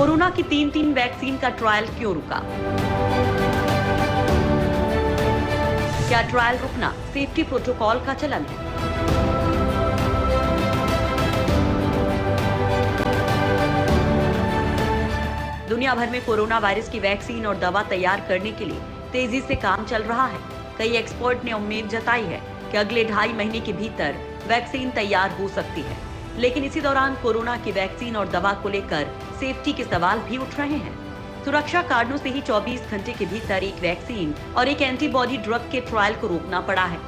Corona की तीन vaccine का ट्रायल क्यों रुका? क्या ट्रायल रुकना सेफ्टी प्रोटोकॉल का चलन है? दुनिया भर में कोरोना वायरस की वैक्सीन और दवा तैयार करने के लिए तेजी से काम चल रहा है। कई एक्सपर्ट ने उम्मीद जताई है कि अगले 2.5 महीने के भीतर वैक्सीन तैयार हो सकती है। लेकिन इसी दौरान कोरोना की वैक्सीन और दवा को लेकर सेफ्टी के सवाल भी उठ रहे हैं। सुरक्षा कारणों से ही 24 घंटे के भीतर एक वैक्सीन और एक एंटीबॉडी ड्रग के ट्रायल को रोकना पड़ा है।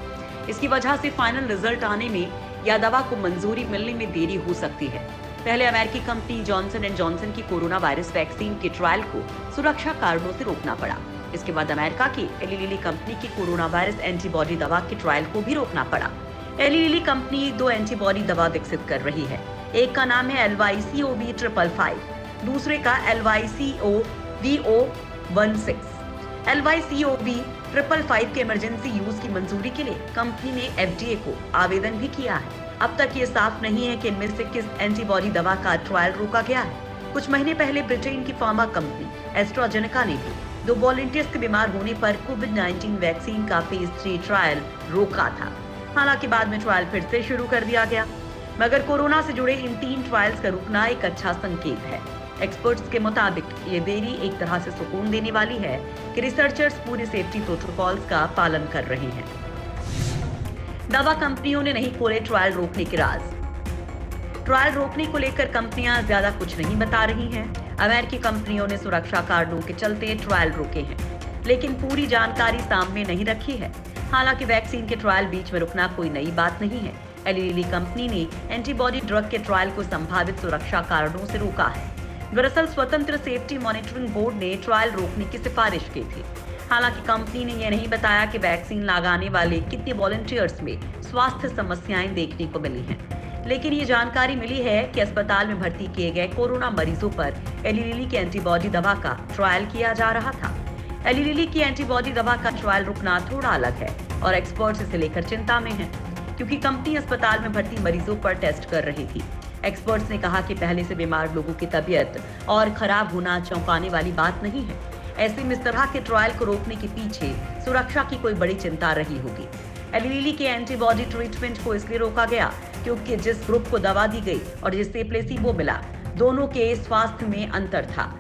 इसकी वजह से फाइनल रिजल्ट आने में या दवा को मंजूरी मिलने में देरी हो सकती है। पहले अमेरिकी कंपनी जॉनसन एंड जॉनसन की कोरोना वायरस वैक्सीन के ट्रायल को सुरक्षा कारणों से रोकना पड़ा। इसके बाद अमेरिका की एली लिली कंपनी की कोरोना वायरस एंटीबॉडी दवा के ट्रायल को भी रोकना पड़ा। एली लिली कंपनी 2 एंटीबॉडी दवा विकसित कर रही है। एक का नाम है LYCoV555, दूसरे का LYCoV016। LYCoV555 के इमरजेंसी यूज की मंजूरी के लिए कंपनी ने FDA को आवेदन भी किया है। अब तक ये साफ नहीं है कि इनमें से किस एंटीबॉडी दवा का ट्रायल रोका गया है। कुछ महीने पहले ब्रिटेन की फार्मा कंपनी एस्ट्राजेनेका ने भी 2 वॉलंटियर्स के बीमार होने पर कोविड-19 वैक्सीन का फेज 3 ट्रायल रोका था। हालांकि बाद में ट्रायल फिर से शुरू कर दिया गया। मगर कोरोना से जुड़े इन 3 ट्रायल्स का रुकना एक अच्छा संकेत है। एक्सपर्ट्स के मुताबिक ये देरी एक तरह से सुकून देने वाली है कि रिसर्चर्स पूरे सेफ्टी प्रोटोकॉल्स का पालन कर रहे हैं। दवा कंपनियों ने नहीं खोले ट्रायल रोकने के राज। ट्रायल रोकने को लेकर कंपनियां ज्यादा कुछ नहीं बता रही हैं। अमेरिकी कंपनियों ने सुरक्षा कारणों के चलते ट्रायल रोके हैं, लेकिन पूरी जानकारी सामने नहीं रखी है। हालांकि वैक्सीन के ट्रायल बीच में रुकना कोई नई बात नहीं है। एली लिली कंपनी ने एंटीबॉडी ड्रग के ट्रायल को संभावित सुरक्षा कारणों से रोका है। दरअसल स्वतंत्र सेफ्टी मॉनिटरिंग बोर्ड ने ट्रायल रोकने की सिफारिश की थी। हालांकि कंपनी ने यह नहीं बताया कि वैक्सीन लगाने वाले कितने वॉलंटियर्स में स्वास्थ्य समस्याएं देखने को मिली हैं। लेकिन ये जानकारी मिली है कि अस्पताल में भर्ती किए गए कोरोना मरीजों पर एली लिली की एंटीबॉडी दवा का ट्रायल किया जा रहा था। एली लिली की एंटीबॉडी दवा का ट्रायल रुकना थोड़ा अलग है और एक्सपर्ट्स इसे लेकर चिंता में हैं, क्योंकि कंपनी अस्पताल में भर्ती मरीजों पर टेस्ट कर रही थी। एक्सपर्ट्स ने कहा कि पहले से बीमार लोगों की तबीयत और खराब होना चौंकाने वाली बात नहीं है। ऐसे में इस तरह के ट्रायल को रोकने के पीछे सुरक्षा की कोई बड़ी चिंता रही होगी। एली लिली के एंटीबॉडी ट्रीटमेंट को इसलिए रोका गया क्योंकि जिस ग्रुप को दवा दी गई और जिससे प्लेसिबो मिला, दोनों के स्वास्थ्य में अंतर था।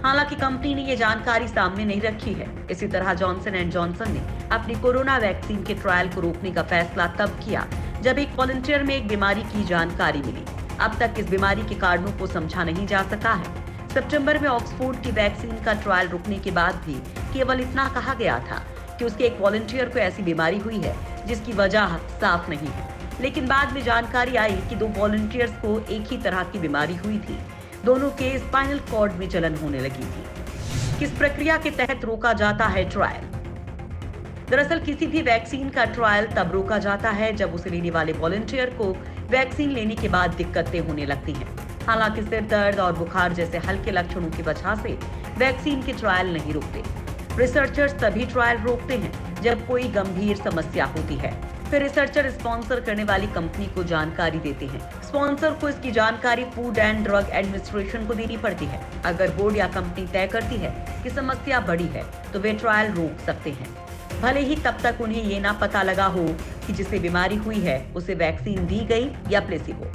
हालांकि कंपनी ने ये जानकारी सामने नहीं रखी है। इसी तरह जॉनसन एंड जॉनसन ने अपनी कोरोना वैक्सीन के ट्रायल को रोकने का फैसला तब किया जब एक वॉलंटियर में एक बीमारी की जानकारी मिली। अब तक इस बीमारी के कारणों को समझा नहीं जा सका है। सितंबर में ऑक्सफोर्ड की वैक्सीन का ट्रायल रुकने के बाद भी केवल इतना कहा गया था कि उसके एक वॉलंटियर को ऐसी बीमारी हुई है जिसकी वजह साफ नहीं है। लेकिन बाद में जानकारी आई कि 2 वॉलंटियर्स को एक ही तरह की बीमारी हुई थी। दोनों के स्पाइनल कॉर्ड में जलन होने लगी थी। किस प्रक्रिया के तहत रोका जाता है ट्रायल? दरअसल किसी भी वैक्सीन का ट्रायल तब रोका जाता है जब उसे लेने वाले वॉलंटियर को वैक्सीन लेने के बाद दिक्कतें होने लगती हैं। हालांकि सिर दर्द और बुखार जैसे हल्के लक्षणों की वजह से वैक्सीन के ट्रायल नहीं रुकते। रिसर्चर्स तभी ट्रायल रोकते हैं जब कोई गंभीर समस्या होती है। फिर रिसर्चर स्पॉन्सर करने वाली कंपनी को जानकारी देते हैं। स्पॉन्सर को इसकी जानकारी फूड एंड ड्रग एडमिनिस्ट्रेशन को देनी पड़ती है। अगर बोर्ड या कंपनी तय करती है कि समस्या बड़ी है तो वे ट्रायल रोक सकते हैं, भले ही तब तक उन्हें ये ना पता लगा हो कि जिसे बीमारी हुई है उसे वैक्सीन दी गई या प्लेसिबो।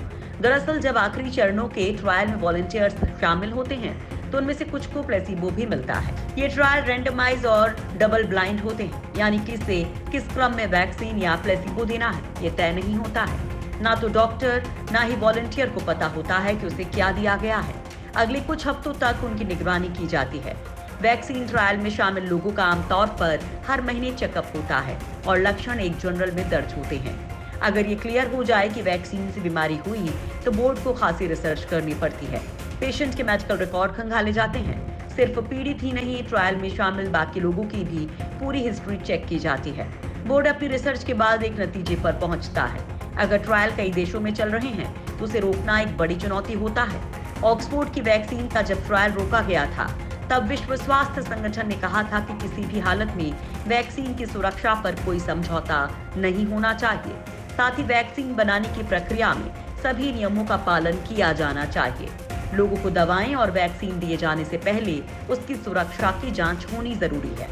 दरअसल जब आखिरी चरणों के ट्रायल में वॉलंटियर्स शामिल होते हैं तो उनमें से कुछ को प्लेसिबो भी मिलता है। ये ट्रायल रैंडमाइज और डबल ब्लाइंड होते हैं, यानी किसे किस क्रम में वैक्सीन या प्लेसिबो देना है ये तय नहीं होता है। ना तो डॉक्टर ना ही वॉलंटियर को पता होता है कि उसे क्या दिया गया है। अगले कुछ हफ्तों तक उनकी निगरानी की जाती है। वैक्सीन ट्रायल में शामिल लोगों का आमतौर पर हर महीने चेकअप होता है और लक्षण एक जर्नल में दर्ज होते हैं। अगर ये क्लियर हो जाए कि वैक्सीन से बीमारी हुई तो बोर्ड को खासी रिसर्च करनी पड़ती है। पेशेंट के मेडिकल रिकॉर्ड खंगाले जाते हैं। सिर्फ पीड़ित ही नहीं, ट्रायल में शामिल बाकी लोगों की भी पूरी हिस्ट्री चेक की जाती है। बोर्ड अपनी रिसर्च के बाद एक नतीजे पर पहुंचता है। अगर ट्रायल कई देशों में चल रहे हैं तो उसे रोकना एक बड़ी चुनौती होता है। ऑक्सफोर्ड की वैक्सीन का जब ट्रायल रोका गया था तब विश्व स्वास्थ्य संगठन ने कहा था कि किसी भी हालत में वैक्सीन की सुरक्षा पर कोई समझौता नहीं होना चाहिए। साथ ही वैक्सीन बनाने की प्रक्रिया में सभी नियमों का पालन किया जाना चाहिए। लोगों को दवाएं और वैक्सीन दिए जाने से पहले उसकी सुरक्षा की जांच होनी जरूरी है।